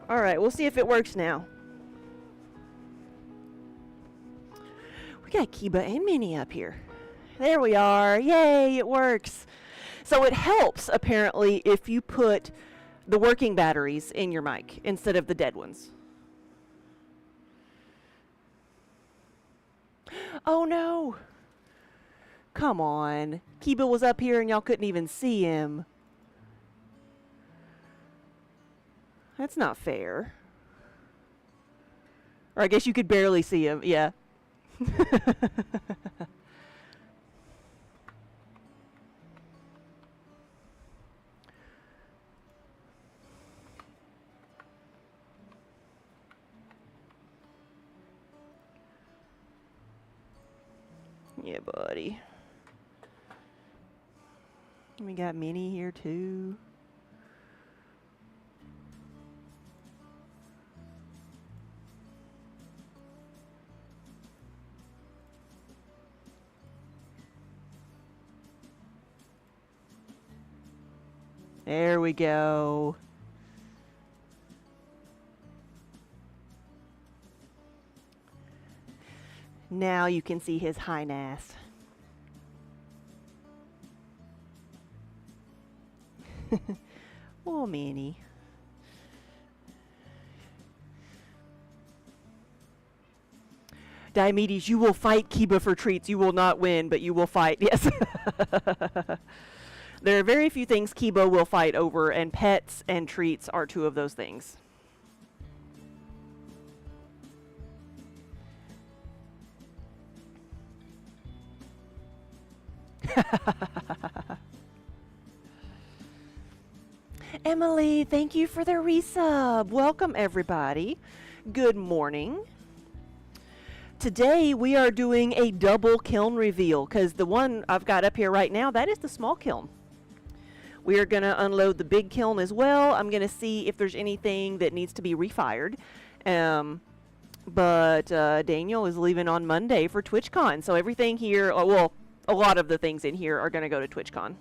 All right, we'll see if it works now. We got Kiba and Minnie up here. There we are. Yay, it works. So it helps, apparently, if you put the working batteries in your mic instead of the dead ones. Oh, no. Come on. Kiba was up here and y'all couldn't even see him. That's not fair. Or I guess you could barely see him. Yeah. Yeah, buddy. We got Minnie here too. There we go. Now you can see his hind ass. Oh, Minnie. Diomedes, you will fight Kiba for treats. You will not win, but you will fight. Yes. There are very few things Kiba will fight over, and pets and treats are two of those things. Emily, thank you for the resub. Welcome, everybody. Good morning. Today we are doing a double kiln reveal because the one I've got up here right now, that is the small kiln. We are going to unload the big kiln as well. I'm going to see if there's anything that needs to be refired. But Daniel is leaving on Monday for TwitchCon. So everything here, well, a lot of the things in here are going to go to TwitchCon.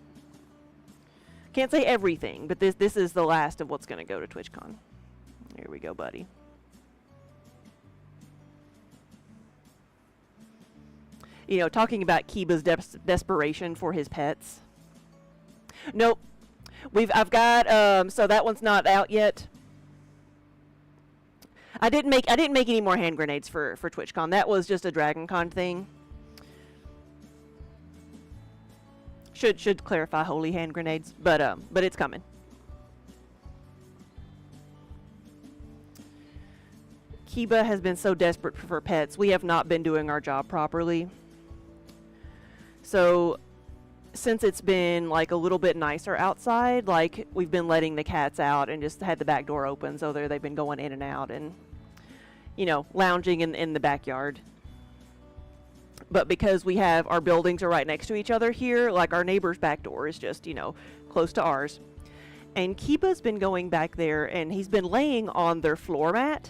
Can't say everything, but this is the last of what's going to go to TwitchCon. Here we go, buddy. You know, talking about Kiba's desperation for his pets. Nope. I've got so that one's not out yet. I didn't make any more hand grenades for TwitchCon. That was just a DragonCon thing. Should clarify holy hand grenades, but it's coming. Kiba has been so desperate for pets. We have not been doing our job properly. So since it's been like a little bit nicer outside, like we've been letting the cats out and just had the back door open, so they've been going in and out and, you know, lounging in the backyard. But because we have our buildings are right next to each other here, like our neighbor's back door is just, you know, close to ours. And Kiba's been going back there and he's been laying on their floor mat.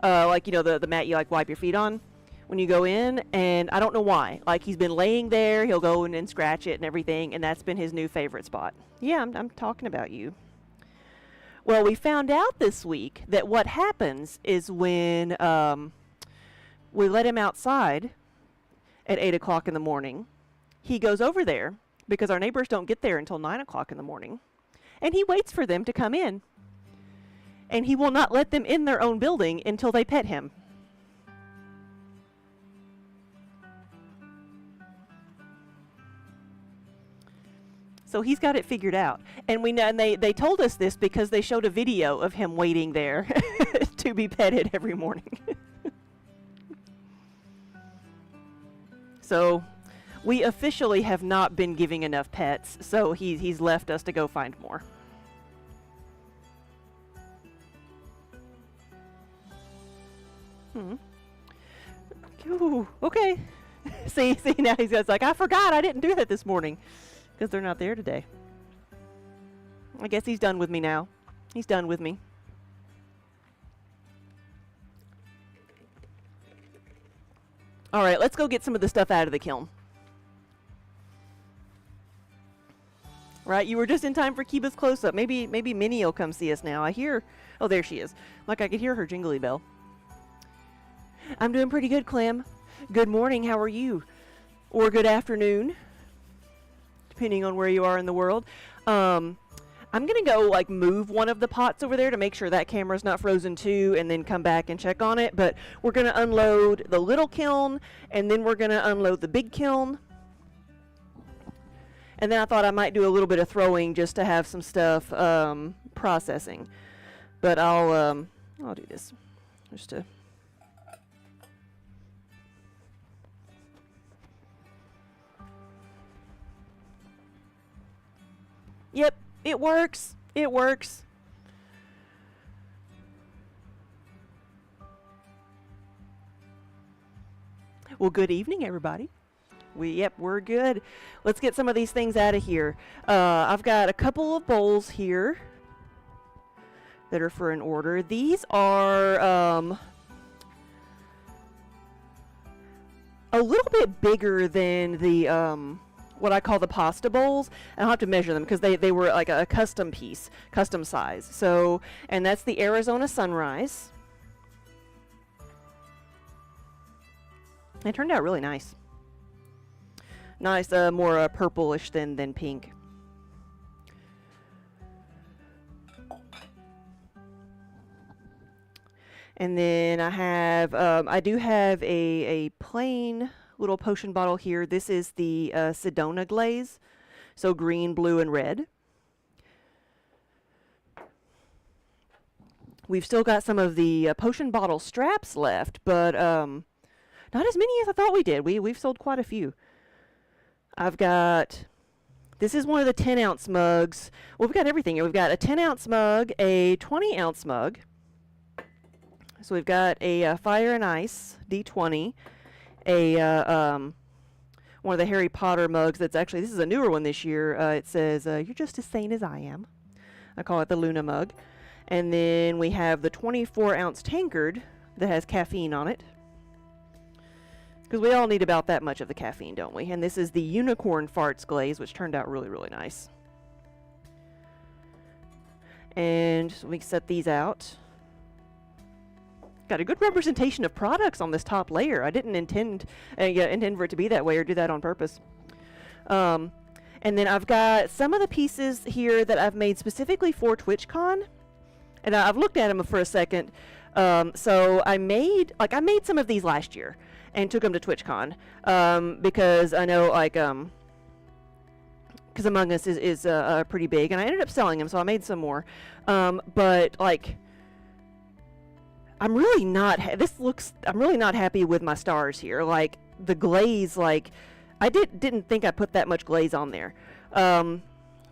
Like, you know, the mat you like wipe your feet on when you go in, and I don't know why. Like, he's been laying there, he'll go in and scratch it and everything, and that's been his new favorite spot. Yeah, I'm talking about you. Well, we found out this week that what happens is when we let him outside at 8 o'clock in the morning, he goes over there, because our neighbors don't get there until 9 o'clock in the morning, and he waits for them to come in. And he will not let them in their own building until they pet him. So he's got it figured out. And we know, and they told us this because they showed a video of him waiting there to be petted every morning. So we officially have not been giving enough pets, so he's left us to go find more. Ooh, okay. see, now he's just like, I forgot I didn't do that this morning. Because they're not there today. I guess he's done with me now. He's done with me. Alright, let's go get some of the stuff out of the kiln. Right? You were just in time for Kiba's close-up. Maybe Minnie will come see us now. I hear... Oh, there she is. Like I could hear her jingly bell. I'm doing pretty good, Clem. Good morning. How are you? Or good afternoon, depending on where you are in the world. I'm going to go, like, move one of the pots over there to make sure that camera's not frozen too, and then come back and check on it. But we're going to unload the little kiln, and then we're going to unload the big kiln. And then I thought I might do a little bit of throwing just to have some stuff processing. But I'll do this just to... Yep, it works. It works. Well, good evening, everybody. We're good. Let's get some of these things out of here. I've got a couple of bowls here that are for an order. These are a little bit bigger than the what I call the pasta bowls. And I'll have to measure them because they were like a custom piece, custom size. So, and that's the Arizona Sunrise. It turned out really nice. Nice, more purplish than pink. And then I do have a plain little potion bottle here. This is the Sedona glaze, so green, blue, and red. We've still got some of the potion bottle straps left, but not as many as I thought we did. We've sold quite a few. I've got, this is one of the 10-ounce mugs. Well, we've got everything here. We've got a 10-ounce mug, a 20-ounce mug. So we've got a Fire and Ice D20, one of the Harry Potter mugs that's actually, this is a newer one this year. It says, you're just as sane as I am. I call it the Luna mug. And then we have the 24-ounce tankard that has caffeine on it. Because we all need about that much of the caffeine, don't we? And this is the Unicorn Farts glaze, which turned out really, really nice. And so we set these out. Got a good representation of products on this top layer. I didn't intend for it to be that way or do that on purpose. And then I've got some of the pieces here that I've made specifically for TwitchCon. And I've looked at them for a second. So I made some of these last year and took them to TwitchCon because I know, like, because Among Us is pretty big, and I ended up selling them, so I made some more. But like, I'm really not happy with my stars here. Like the glaze, like I didn't think I put that much glaze on there.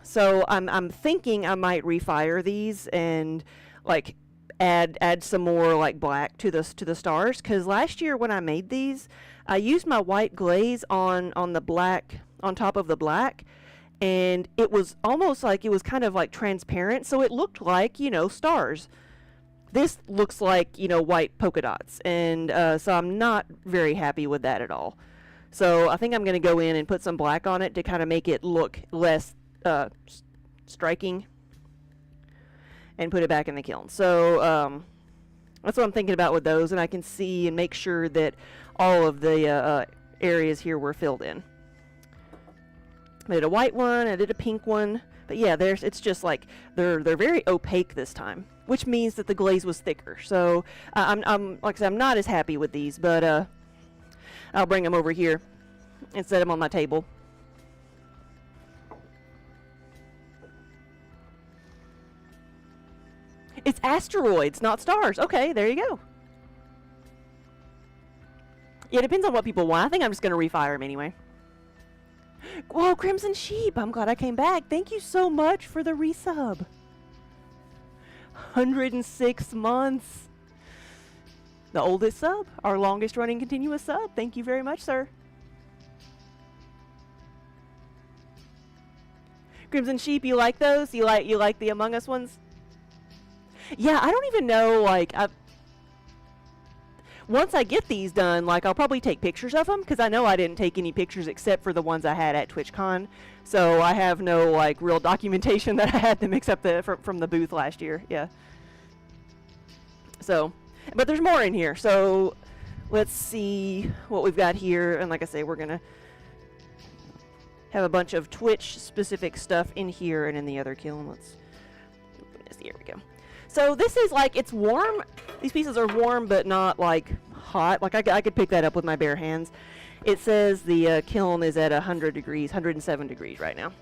So I'm thinking I might refire these and like add some more like black to the stars, because last year when I made these, I used my white glaze on the black, on top of the black, and it was almost like it was kind of like transparent, so it looked like, you know, stars. This looks like, you know, white polka dots, and so I'm not very happy with that at all. So I think I'm going to go in and put some black on it to kind of make it look less striking, and put it back in the kiln. So that's what I'm thinking about with those, and I can see and make sure that all of the areas here were filled in. I did a white one, I did a pink one, but yeah, it's just like they're very opaque this time, which means that the glaze was thicker. So I'm like I said, I'm not as happy with these, but I'll bring them over here and set them on my table. It's asteroids, not stars. Okay, there you go. Yeah, it depends on what people want. I think I'm just going to refire them anyway. Whoa, Crimson Sheep, I'm glad I came back. Thank you so much for the resub. 106 months. The oldest sub, our longest running continuous sub. Thank you very much, sir. Crimson Sheep, you like those? You like the Among Us ones? Yeah, I don't even know, like, once I get these done, like I'll probably take pictures of them, because I know I didn't take any pictures except for the ones I had at TwitchCon. So I have no like real documentation that I had them except from the booth last year. Yeah. So, but there's more in here. So let's see what we've got here. And like I say, we're gonna have a bunch of Twitch specific stuff in here and in the other kiln. Here we go. So this is like, it's warm. These pieces are warm, but not like hot. Like I could pick that up with my bare hands. It says the kiln is at 100 degrees, 107 degrees right now.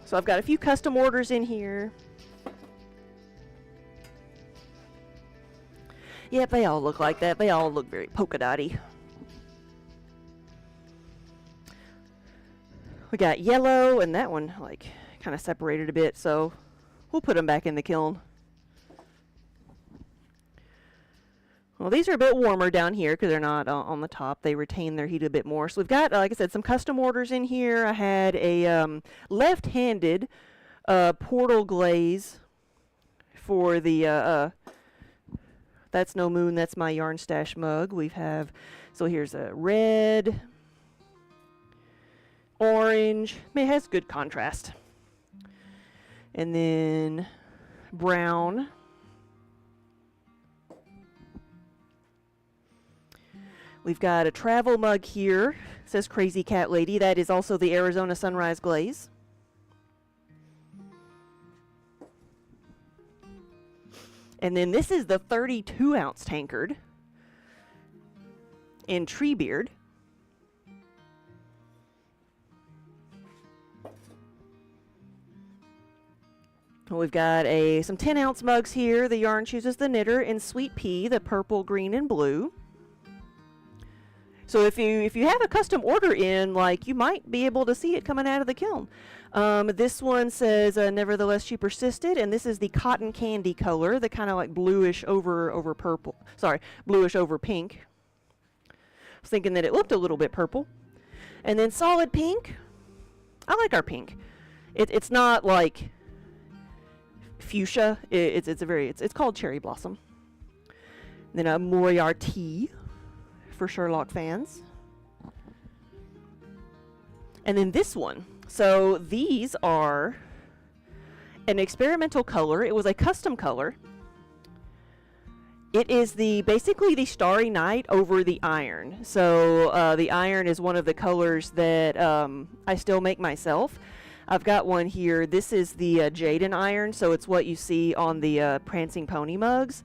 So I've got a few custom orders in here. Yep, they all look like that. They all look very polka dotty. We got yellow, and that one like kind of separated a bit, so we'll put them back in the kiln. Well, these are a bit warmer down here because they're not on the top. They retain their heat a bit more. So we've got, like I said, some custom orders in here. I had a left-handed portal glaze for the That's No Moon, That's My Yarn Stash mug. So here's a red, orange. I mean, it has good contrast. And then brown. We've got a travel mug here. It says Crazy Cat Lady. That is also the Arizona Sunrise Glaze. And then this is the 32-ounce tankard in Treebeard. We've got some 10-ounce mugs here. The Yarn Chooses the Knitter in Sweet Pea, the purple, green, and blue. So if you have a custom order in, like, you might be able to see it coming out of the kiln. This one says Nevertheless She Persisted, and this is the cotton candy color, the kind of like bluish over purple. Sorry, bluish over pink. I was thinking that it looked a little bit purple. And then solid pink. I like our pink. It's not like fuchsia. It's called Cherry Blossom. And then a Moriarty for Sherlock fans. And then this one. So these are an experimental color. It was a custom color. It is basically the Starry Night over the iron. So the iron is one of the colors that I still make myself. I've got one here. This is the Jaden iron, so it's what you see on the Prancing Pony mugs.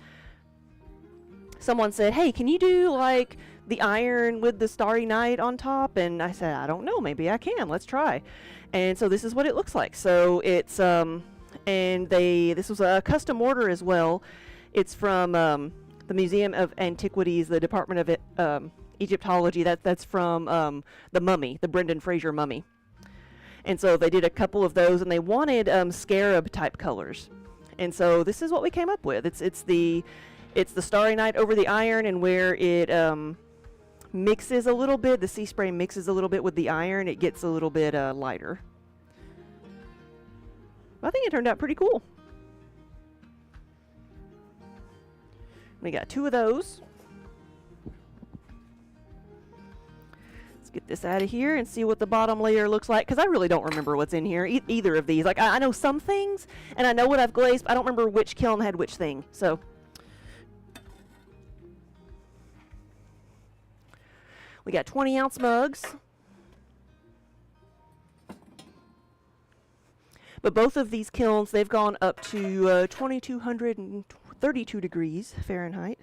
Someone said, hey, can you do like the iron with the Starry Night on top? And I said, I don't know, maybe I can, let's try. And so this is what it looks like. So it's this was a custom order as well. It's from the Museum of Antiquities, the Department of Egyptology. That's from the mummy, the Brendan Fraser mummy. And so they did a couple of those, and they wanted scarab type colors. And so this is what we came up with. It's the Starry Night over the iron, and where it mixes a little bit, the sea spray mixes a little bit with the iron, it gets a little bit lighter. I think it turned out pretty cool. We got 2 of those. Let's get this out of here and see what the bottom layer looks like, because I really don't remember what's in here, either of these. Like, I know some things, and I know what I've glazed, but I don't remember which kiln had which thing. So we got 20-ounce mugs. But both of these kilns, they've gone up to 2,232 degrees Fahrenheit.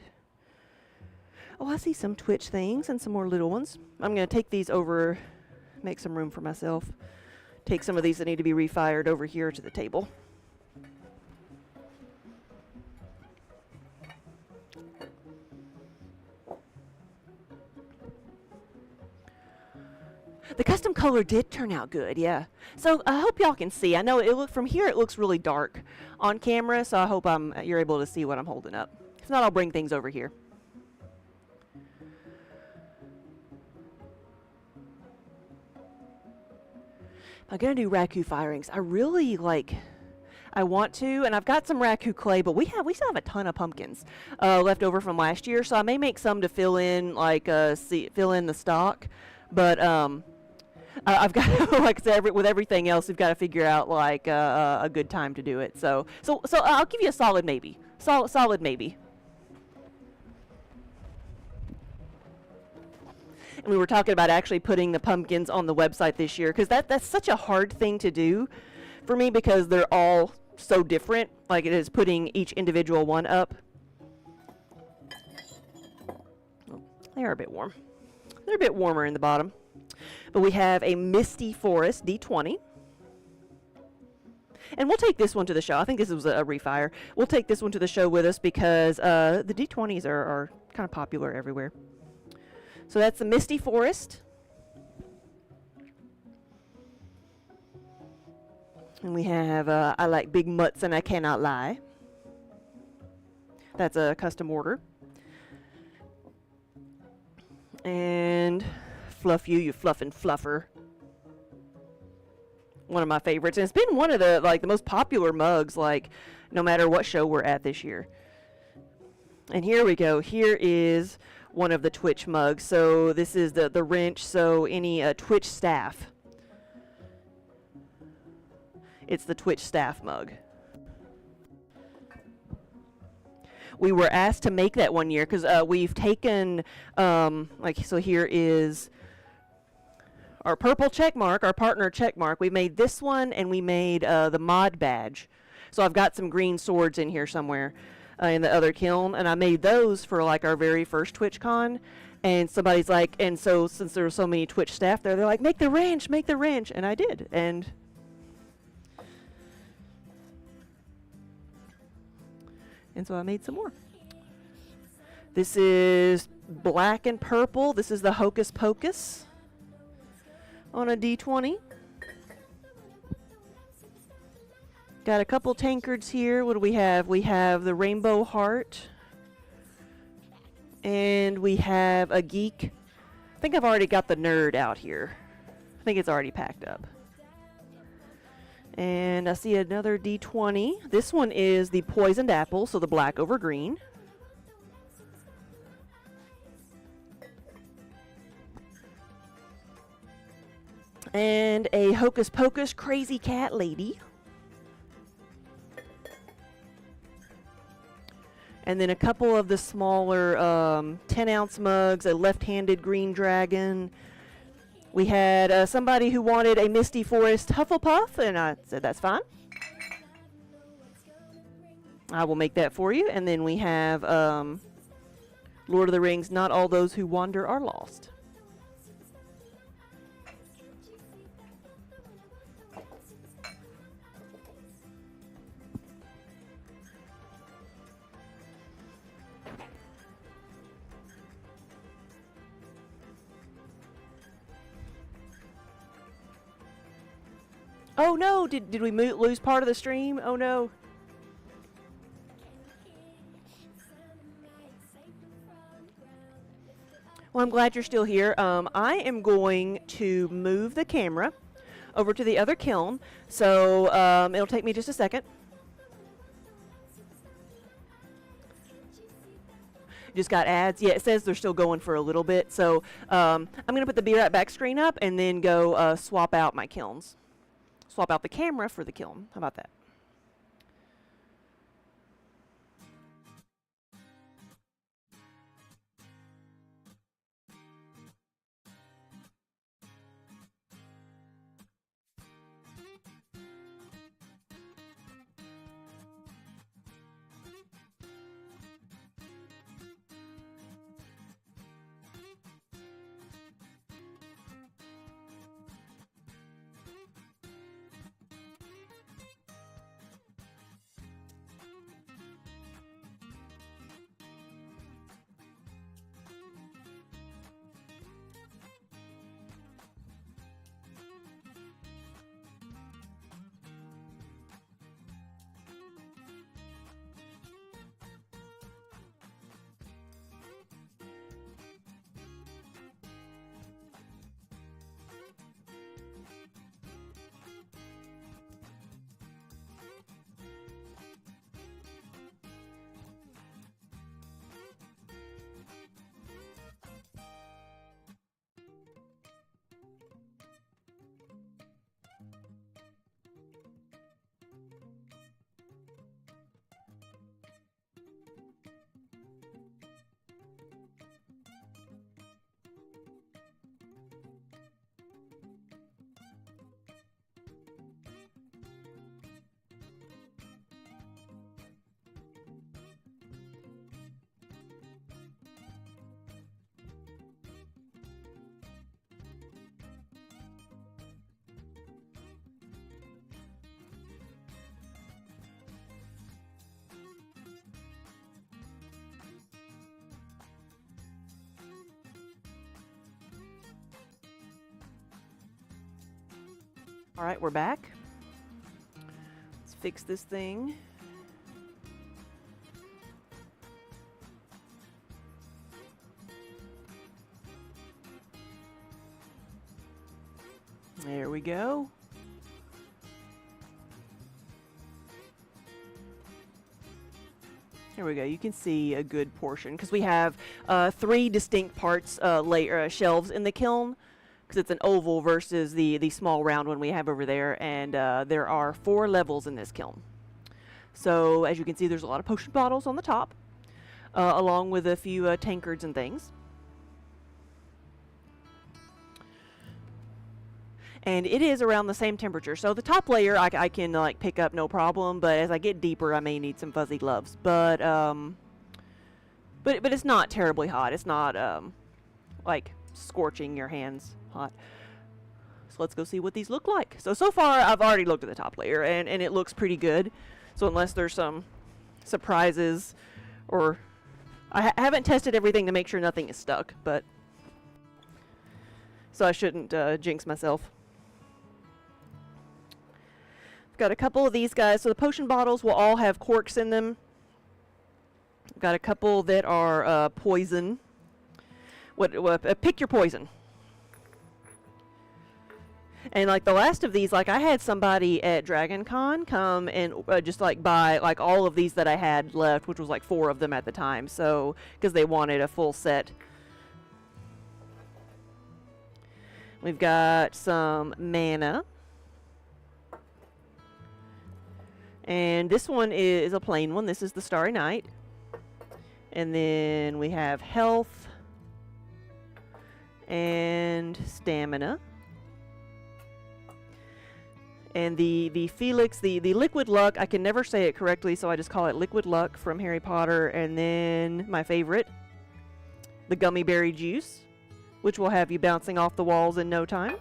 Oh, I see some Twitch things and some more little ones. I'm going to take these over, make some room for myself. Take some of these that need to be refired over here to the table. The custom color did turn out good, yeah. So I hope y'all can see. I know from here it looks really dark on camera, so I hope you're able to see what I'm holding up. If not, I'll bring things over here. I'm gonna do raku firings. I really like. I want to, and I've got some raku clay, but we still have a ton of pumpkins left over from last year, so I may make some to fill in fill in the stock. But I've got like I said, with everything else, we've got to figure out like a good time to do it. So I'll give you a solid maybe. Solid maybe. And we were talking about actually putting the pumpkins on the website this year, because that's such a hard thing to do for me, because they're all so different. Like it is putting each individual one up. Oh, they are a bit warm. They're a bit warmer in the bottom. But we have a Misty Forest D20. And we'll take this one to the show. I think this was a refire. We'll take this one to the show with us because the D20s are kind of popular everywhere. So that's the Misty Forest. And we have I like big mutts and I cannot lie. That's a custom order. And Fluff You Fluffin' Fluffer. One of my favorites. And it's been one of the most popular mugs, like no matter what show we're at this year. And here we go. Here is one of the Twitch mugs. So this is the wrench, so any Twitch staff. It's the Twitch staff mug. We were asked to make that one year because we've taken, so here is our purple check mark, our partner check mark. We made this one and we made the mod badge. So I've got some green swords in here somewhere in the other kiln, and I made those for like our very first TwitchCon. And somebody's like, and so since there were so many Twitch staff there, they're like, make the wrench, and I did. And so I made some more. This is black and purple. This is the Hocus Pocus on a D20. Got a couple tankards here. What do we have? We have the Rainbow Heart. And we have a Geek. I think I've already got the Nerd out here. I think it's already packed up. And I see another D20. This one is the Poisoned Apple, so the black over green. And a Hocus Pocus Crazy Cat Lady. And then a couple of the smaller 10-ounce mugs, a left-handed green dragon. We had somebody who wanted a Misty Forest Hufflepuff, and I said that's fine. I will make that for you. And then we have Lord of the Rings, Not All Those Who Wander Are Lost. Oh no, did we lose part of the stream? Oh no. Well, I'm glad you're still here. I am going to move the camera over to the other kiln, so it'll take me just a second. Just got ads. Yeah, it says they're still going for a little bit, so I'm going to put the Be Right Back screen up and then go swap out my kilns. Swap out the camera for the kiln. How about that? Alright, we're back. Let's fix this thing. There we go. There we go. You can see a good portion because we have 3 distinct parts, shelves in the kiln, because it's an oval versus the small round one we have over there, and there are 4 levels in this kiln. So as you can see, there's a lot of potion bottles on the top, along with a few tankards and things. And it is around the same temperature. So the top layer I can like pick up no problem, but as I get deeper I may need some fuzzy gloves. But it's not terribly hot. It's not like scorching your hands hot. So let's go see what these look like. So far I've already looked at the top layer and it looks pretty good. So unless there's some surprises, or I haven't tested everything to make sure nothing is stuck, but so I shouldn't jinx myself. Got a couple of these guys. So the potion bottles will all have corks in them. Got a couple that are poison. Pick your poison. And like the last of these, like I had somebody at Dragon Con come and just like buy like all of these that I had left, which was like 4 of them at the time. So because they wanted a full set. We've got some mana. And this one is a plain one. This is the Starry Night. And then we have health and stamina. And the Felix, the liquid luck, I can never say it correctly, so I just call it liquid luck from Harry Potter. And then my favorite, the gummy berry juice, which will have you bouncing off the walls in no time.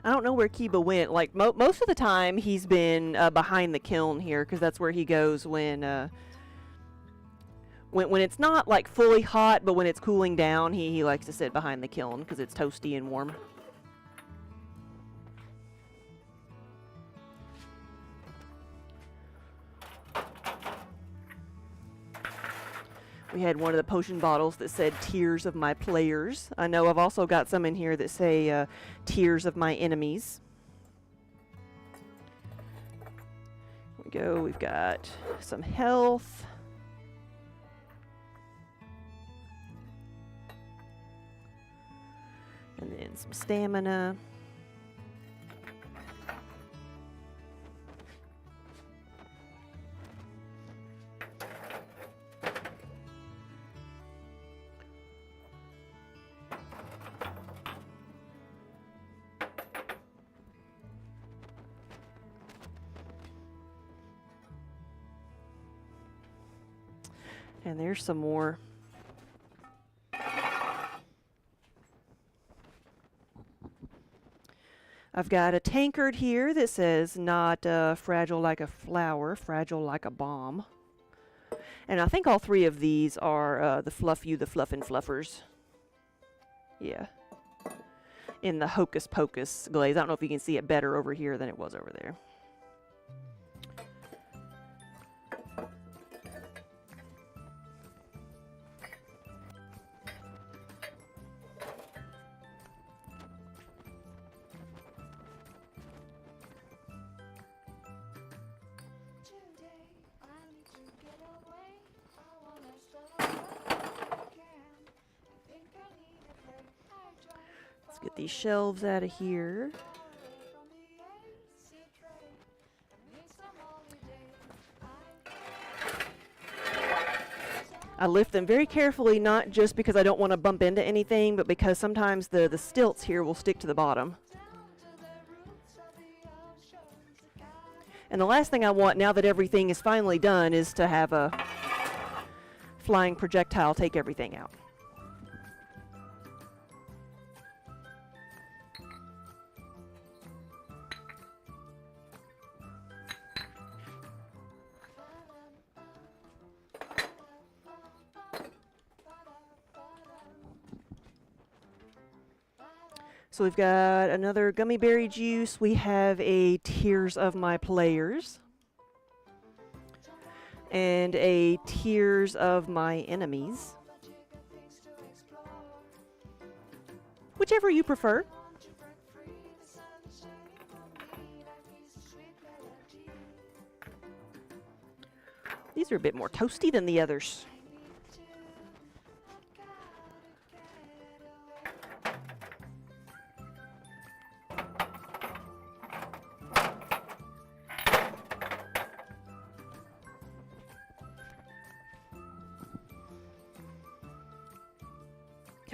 I don't know where Kiba went. Like most of the time, he's been behind the kiln here, because that's where he goes when it's not like fully hot, but when it's cooling down, he likes to sit behind the kiln because it's toasty and warm. We had one of the potion bottles that said Tears of My Players. I know I've also got some in here that say Tears of My Enemies. Here we go. We've got some health. And then some stamina. And there's some more. I've got a tankard here that says not fragile like a flower, fragile like a bomb. And I think all 3 of these are the Fluff You, the Fluff and Fluffers. Yeah. In the Hocus Pocus glaze. I don't know if you can see it better over here than it was over there. Get these shelves out of here. I lift them very carefully, not just because I don't want to bump into anything, but because sometimes the stilts here will stick to the bottom. And the last thing I want, now that everything is finally done, is to have a flying projectile take everything out. So we've got another gummy berry juice. We have a Tears of My Players. And a Tears of My Enemies. Whichever you prefer. These are a bit more toasty than the others.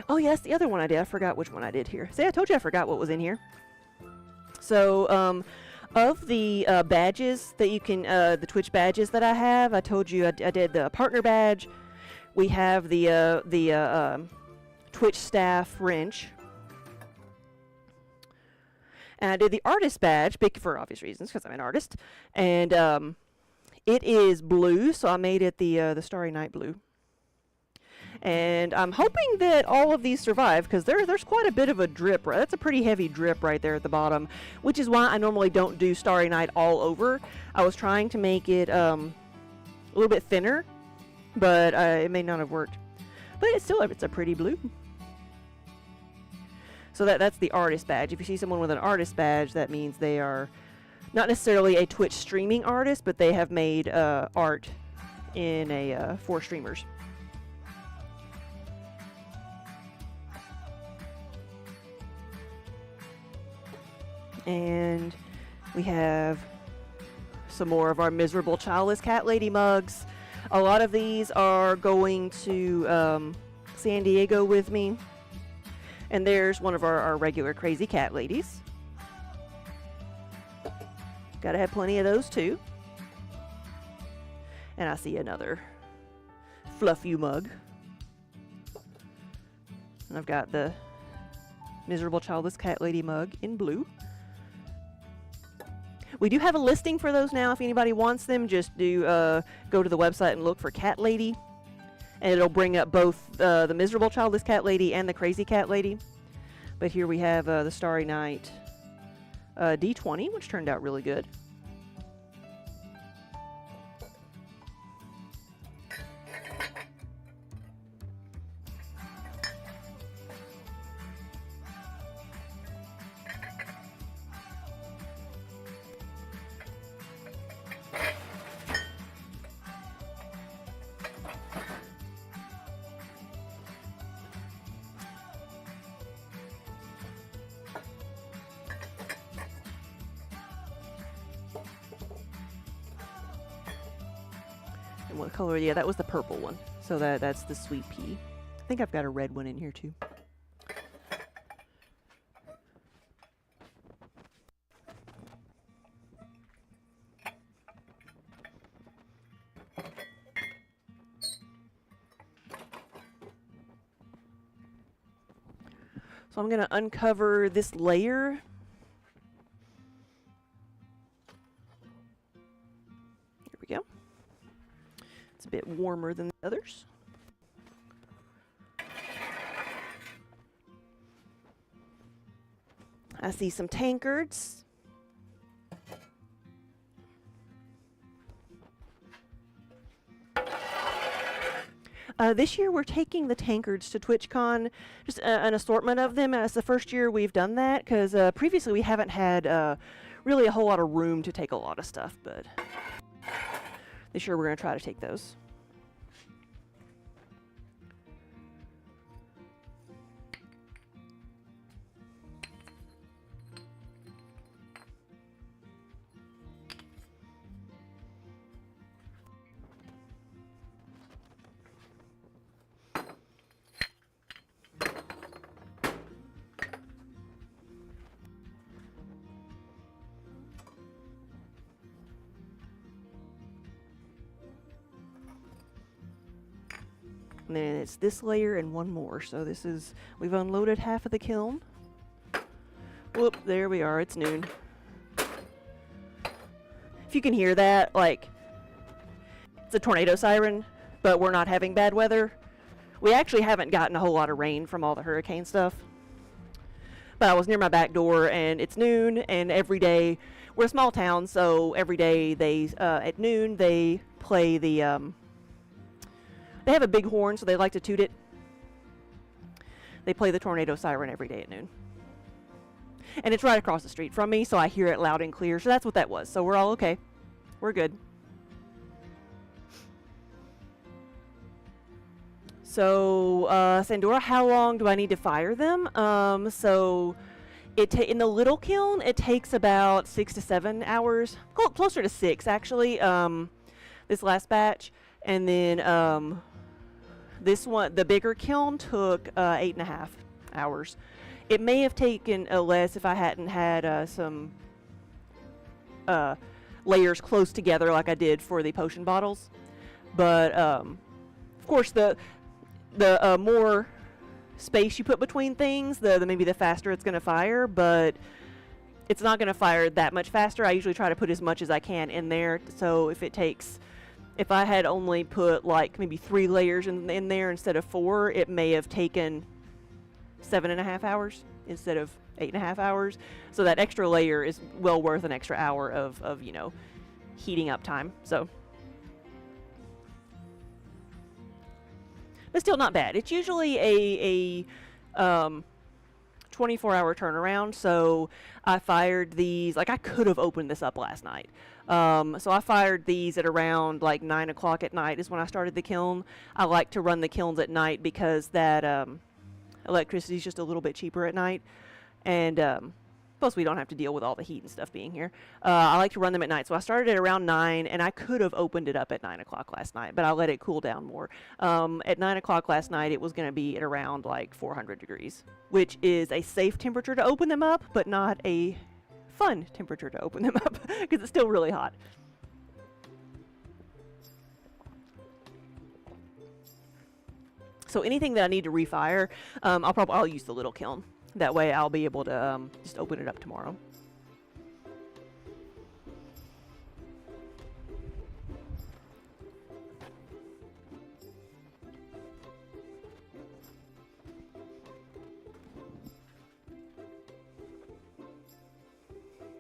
Oh, yes, the other one I did. I forgot which one I did here. See, I told you I forgot what was in here. So, of the badges that you can, the Twitch badges that I have, I told you I did the partner badge. We have the Twitch staff wrench. And I did the artist badge, for obvious reasons, because I'm an artist. And it is blue, so I made it the Starry Night blue. And I'm hoping that all of these survive, because there's quite a bit of a drip. Right? That's a pretty heavy drip right there at the bottom, which is why I normally don't do Starry Night all over. I was trying to make it a little bit thinner, but it may not have worked. But it's a pretty blue. So that's the artist badge. If you see someone with an artist badge, that means they are not necessarily a Twitch streaming artist, but they have made art in for streamers. And we have some more of our miserable childless cat lady mugs. A lot of these are going to San Diego with me. And there's one of our regular crazy cat ladies. Gotta have plenty of those too. And I see another Fluff You mug. And I've got the miserable childless cat lady mug in blue. We do have a listing for those now. If anybody wants them, just do go to the website and look for Cat Lady. And it'll bring up both the miserable childless cat lady and the crazy cat lady. But here we have the Starry Night D20, which turned out really good. And what color? Yeah, that was the purple one. So that's the sweet pea. I think I've got a red one in here too. So I'm going to uncover this layer. Here we go. It's a bit warmer than the others. I see some tankards. This year we're taking the tankards to TwitchCon, just an assortment of them. It's the first year we've done that, because previously we haven't had really a whole lot of room to take a lot of stuff, but this year we're going to try to take those. And then it's this layer and one more. So this is, we've unloaded half of the kiln. Whoop, there we are, it's noon. If you can hear that, like, it's a tornado siren, but we're not having bad weather. We actually haven't gotten a whole lot of rain from all the hurricane stuff. But I was near my back door, and it's noon, and every day, we're a small town, so every day they, at noon, they play the, they have a big horn, so they like to toot it. They play the tornado siren every day at noon. And it's right across the street from me, so I hear it loud and clear, so that's what that was. So we're all okay. We're good. So, Sandora, how long do I need to fire them? So, in the little kiln, it takes about 6 to 7 hours. Closer to 6, actually, this last batch. And then, this one, the bigger kiln, took 8.5 hours. It may have taken less if I hadn't had some layers close together like I did for the potion bottles. But, of course, the more space you put between things, maybe the faster it's going to fire, but it's not going to fire that much faster. I usually try to put as much as I can in there, so if I had only put like maybe 3 layers in there instead of 4, it may have taken 7.5 hours instead of 8.5 hours. So that extra layer is well worth an extra hour of you know, heating up time. So, but still not bad. It's usually a 24-hour turnaround. So I fired these, like I could have opened this up last night. So I fired these at around like 9 o'clock at night is when I started the kiln. I like to run the kilns at night because that electricity is just a little bit cheaper at night. And plus we don't have to deal with all the heat and stuff being here. I like to run them at night. So I started at around 9, and I could have opened it up at 9 o'clock last night, but I let it cool down more. At 9 o'clock last night, it was going to be at around like 400 degrees, which is a safe temperature to open them up, but not a fun temperature to open them up because it's still really hot. So anything that I need to refire, I'll use the little kiln. That way I'll be able to just open it up tomorrow.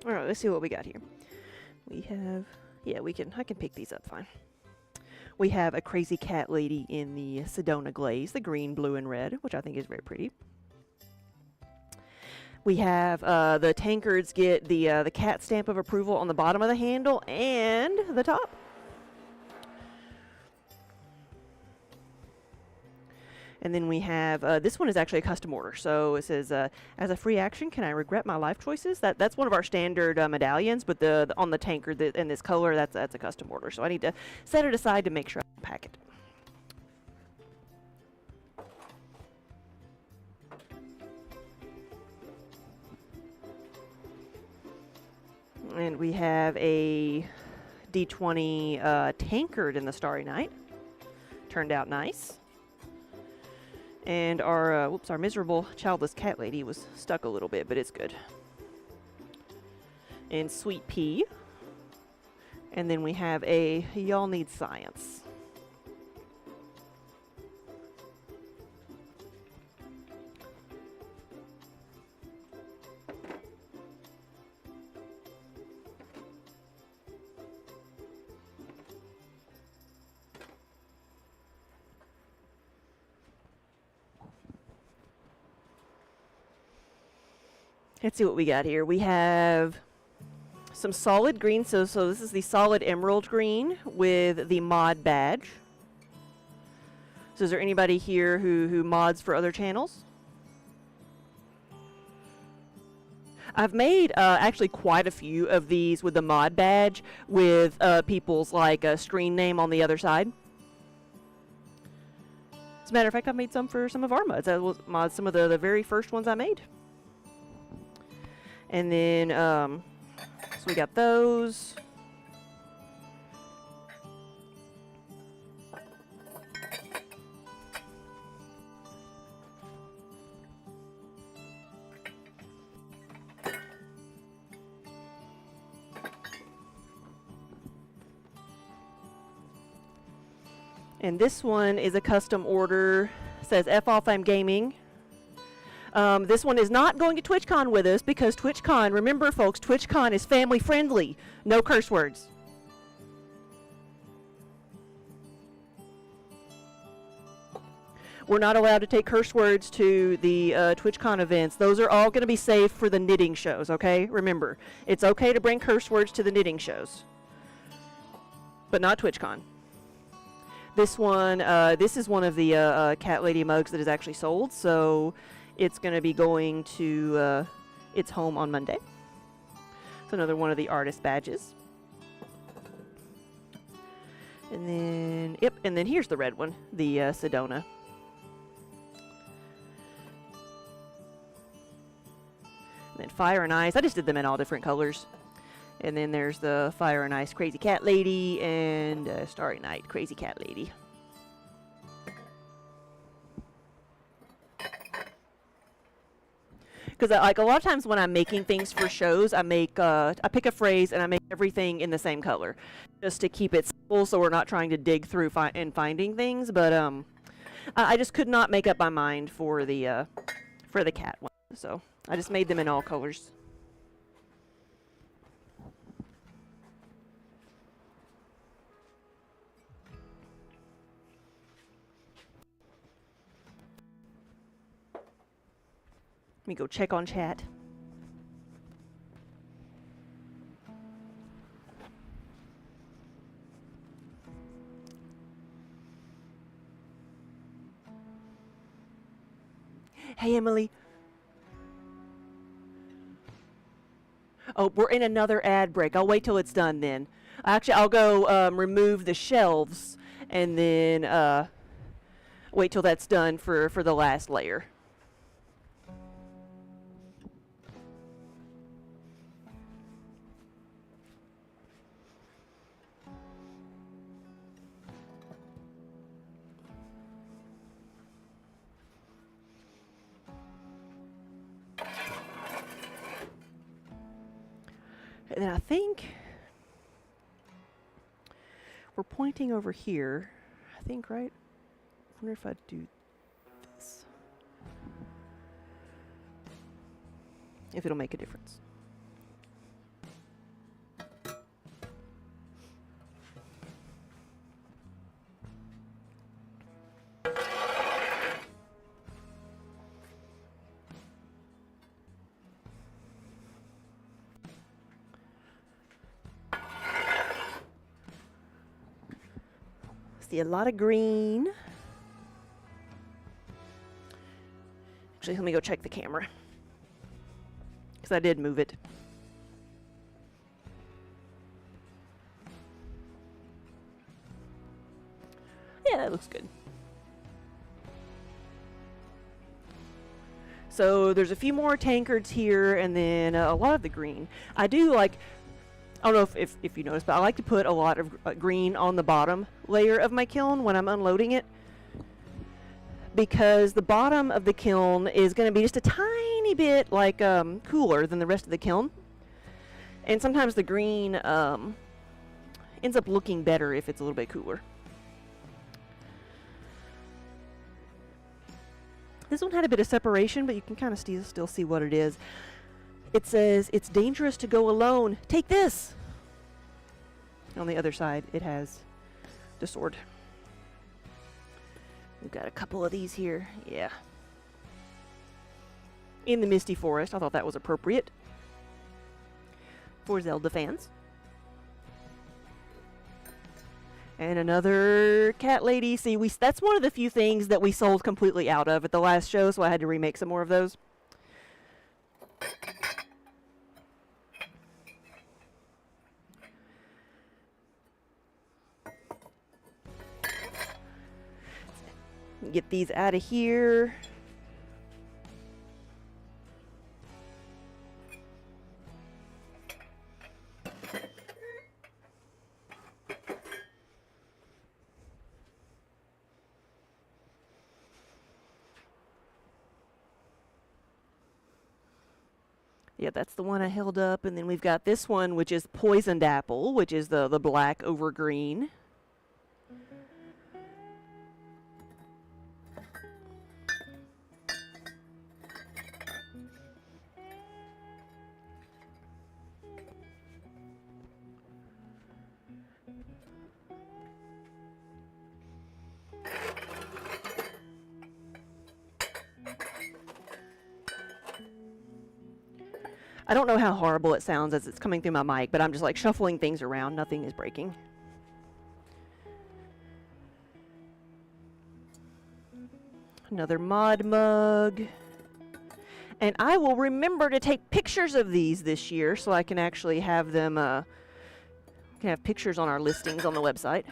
All right, let's see what we got here. We have, yeah, I can pick these up fine. We have a crazy cat lady in the Sedona glaze, the green, blue, and red, which I think is very pretty. We have the tankards get the cat stamp of approval on the bottom of the handle and the top. And then we have, this one is actually a custom order. So it says, as a free action, can I regret my life choices? That's one of our standard medallions, but on the tankard in this color, that's a custom order. So I need to set it aside to make sure I pack it. And we have a D20 tankard in the Starry Night. Turned out nice. And our miserable childless cat lady was stuck a little bit, but it's good. And Sweet Pea. And then we have a Y'all Need Science. Let's see what we got here. We have some solid green. So this is the solid emerald green with the mod badge. So is there anybody here who mods for other channels? I've made actually quite a few of these with the mod badge with people's like screen name on the other side. As a matter of fact, I've made some for some of our mods. I was mods some of the very first ones I made. And then, so we got those. And this one is a custom order. It says F off, I'm gaming. This one is not going to TwitchCon with us because TwitchCon, remember folks, TwitchCon is family friendly. No curse words. We're not allowed to take curse words to the TwitchCon events. Those are all going to be saved for the knitting shows, okay? Remember, it's okay to bring curse words to the knitting shows, but not TwitchCon. This one, this is one of the Cat Lady mugs that is actually sold, so it's going to be going to its home on Monday. It's another one of the artist badges. And then, yep, and then here's the red one, the Sedona. And then Fire and Ice. I just did them in all different colors. And then there's the Fire and Ice Crazy Cat Lady and Starry Night Crazy Cat Lady. Because like a lot of times when I'm making things for shows, I pick a phrase and I make everything in the same color, just to keep it simple, so we're not trying to dig through and finding things. But I just could not make up my mind for the cat one, so I just made them in all colors. Let me go check on chat. Hey, Emily. Oh, we're in another ad break. I'll wait till it's done then. Actually, I'll go remove the shelves and then wait till that's done for the last layer. And then I think we're pointing over here. I think, right? I wonder if I do this. If it'll make a difference. See a lot of green. Actually, let me go check the camera, because I did move it. Yeah, that looks good. So there's a few more tankards here, and then a lot of the green. I do like, I don't know if you noticed, but I like to put a lot of green on the bottom layer of my kiln when I'm unloading it, because the bottom of the kiln is going to be just a tiny bit like cooler than the rest of the kiln, and sometimes the green ends up looking better if it's a little bit cooler. This one had a bit of separation, but you can kind of still see what it is. It says, "It's dangerous to go alone. Take this." On the other side, it has the sword. We've got a couple of these here. Yeah. In the Misty Forest. I thought that was appropriate for Zelda fans. And another cat lady. See, that's one of the few things that we sold completely out of at the last show, so I had to remake some more of those. Get these out of here. Yeah, that's the one I held up, and then we've got this one, which is Poisoned Apple, which is the black over green. I don't know how horrible it sounds as it's coming through my mic, but I'm just like shuffling things around. Nothing is breaking. Another mod mug. And I will remember to take pictures of these this year so I can actually have them, can have pictures on our listings on the website.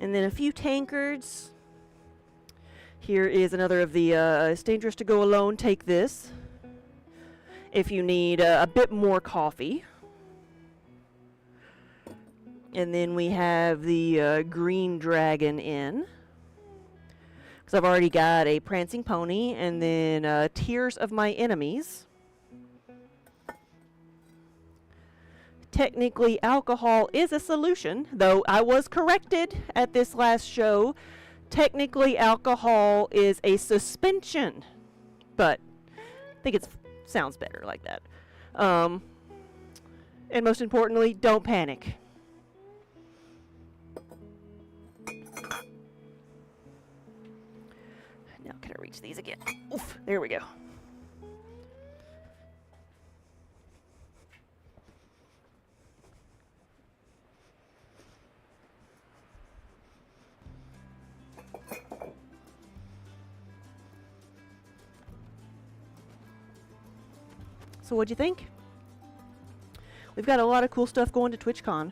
And then a few tankards. Here is another of the it's dangerous to go alone, take this. If you need a bit more coffee. And then we have the green dragon in. Because I've already got a prancing pony, and then tears of my enemies. Technically, alcohol is a solution, though I was corrected at this last show. Technically, alcohol is a suspension, but I think it sounds better like that. And most importantly, don't panic. Now, can I reach these again? Oof, there we go. So what'd you think? We've got a lot of cool stuff going to TwitchCon.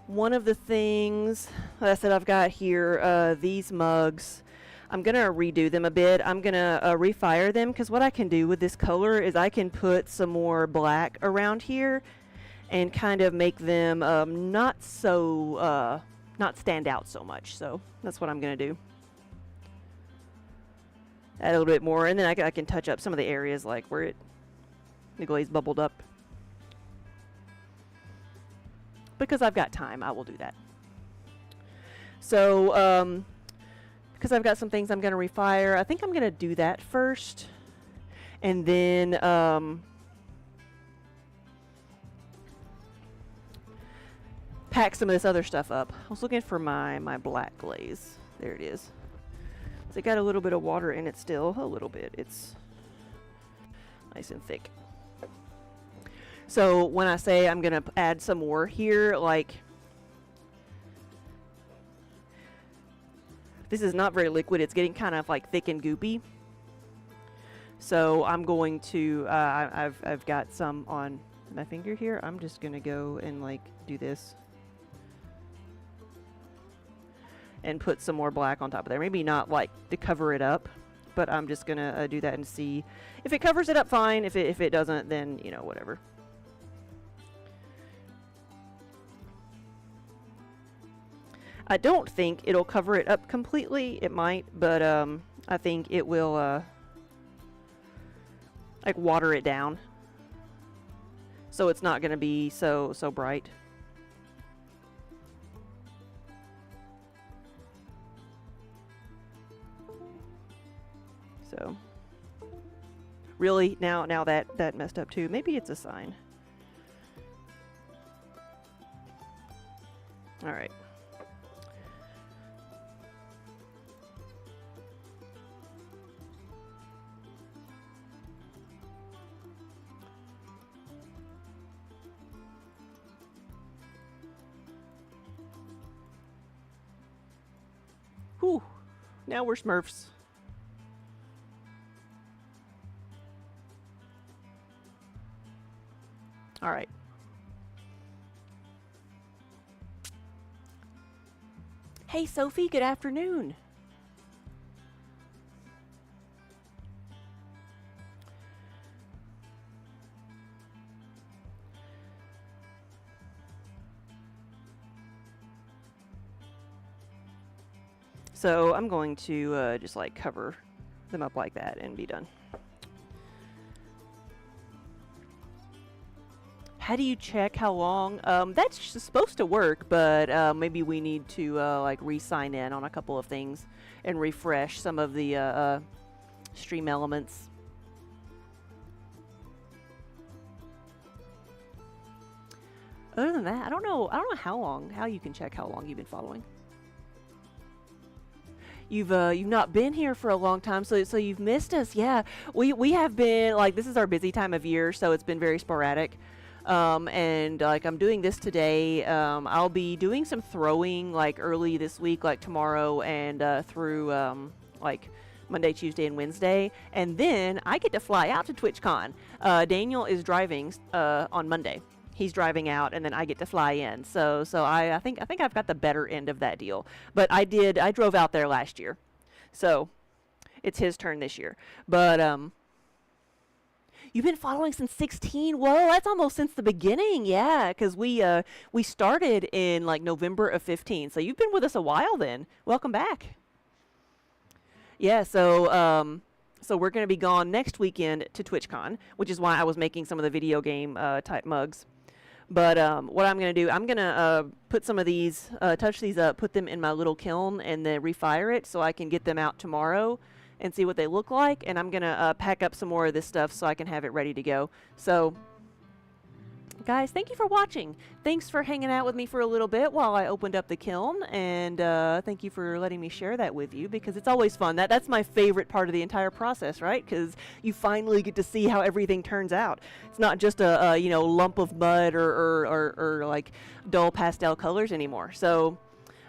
One of the things that I said I've got here, these mugs, I'm going to redo them a bit. I'm going to refire them because what I can do with this color is I can put some more black around here and kind of make them not stand out so much. So that's what I'm going to do. Add a little bit more, and then I can touch up some of the areas like where the glaze bubbled up. Because I've got time, I will do that. So, because I've got some things I'm going to refire, I think I'm going to do that first. And then, pack some of this other stuff up. I was looking for my black glaze. There it is. So it got a little bit of water in it still. A little bit. It's nice and thick. So when I say I'm going to add some more here, like, this is not very liquid. It's getting kind of like thick and goopy. So I'm going to, I've got some on my finger here. I'm just going to go and like do this. And put some more black on top of there. Maybe not like to cover it up, but I'm just gonna do that and see if it covers it up. Fine. If it doesn't, then you know, whatever. I don't think it'll cover it up completely. It might, but I think it will like water it down, so it's not gonna be so bright. So, really, now that messed up too. Maybe it's a sign. All right. Whew. Now we're Smurfs. All right. Hey, Sophie, good afternoon. So I'm going to just like cover them up like that and be done. How do you check how long? That's supposed to work, but maybe we need to like re-sign in on a couple of things and refresh some of the stream elements. Other than that, I don't know how you can check how long you've been following. You've not been here for a long time, so you've missed us. Yeah, we have been, like, this is our busy time of year, so it's been very sporadic. And like I'm doing this today. I'll be doing some throwing like early this week, like tomorrow and through like Monday, Tuesday, and Wednesday, and then I get to fly out to TwitchCon. Daniel is driving on Monday. He's driving out, and then I get to fly in. So I think I've got the better end of that deal. But I drove out there last year, so it's his turn this year. But you've been following since 16. Whoa, that's almost since the beginning. Yeah, because we started in like November of 15. So you've been with us a while then. Welcome back. Yeah, so we're going to be gone next weekend to TwitchCon, which is why I was making some of the video game type mugs. But what I'm going to do, I'm going to put some of these, touch these up, put them in my little kiln, and then refire it so I can get them out tomorrow and see what they look like. And I'm going to pack up some more of this stuff so I can have it ready to go. So, guys, thank you for watching. Thanks for hanging out with me for a little bit while I opened up the kiln. And thank you for letting me share that with you, because it's always fun. That's my favorite part of the entire process, right? Because you finally get to see how everything turns out. It's not just a lump of mud or like dull pastel colors anymore. So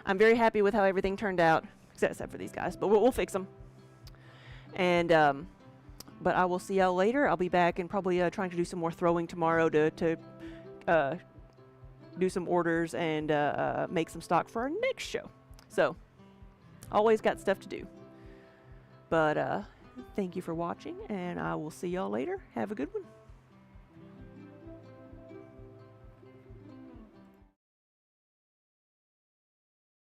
I'm very happy with how everything turned out, except for these guys. But we'll fix them. And but I will see y'all later. I'll be back and probably trying to do some more throwing tomorrow to do some orders and make some stock for our next show. So always got stuff to do. But thank you for watching, and I will see y'all later. Have a good one.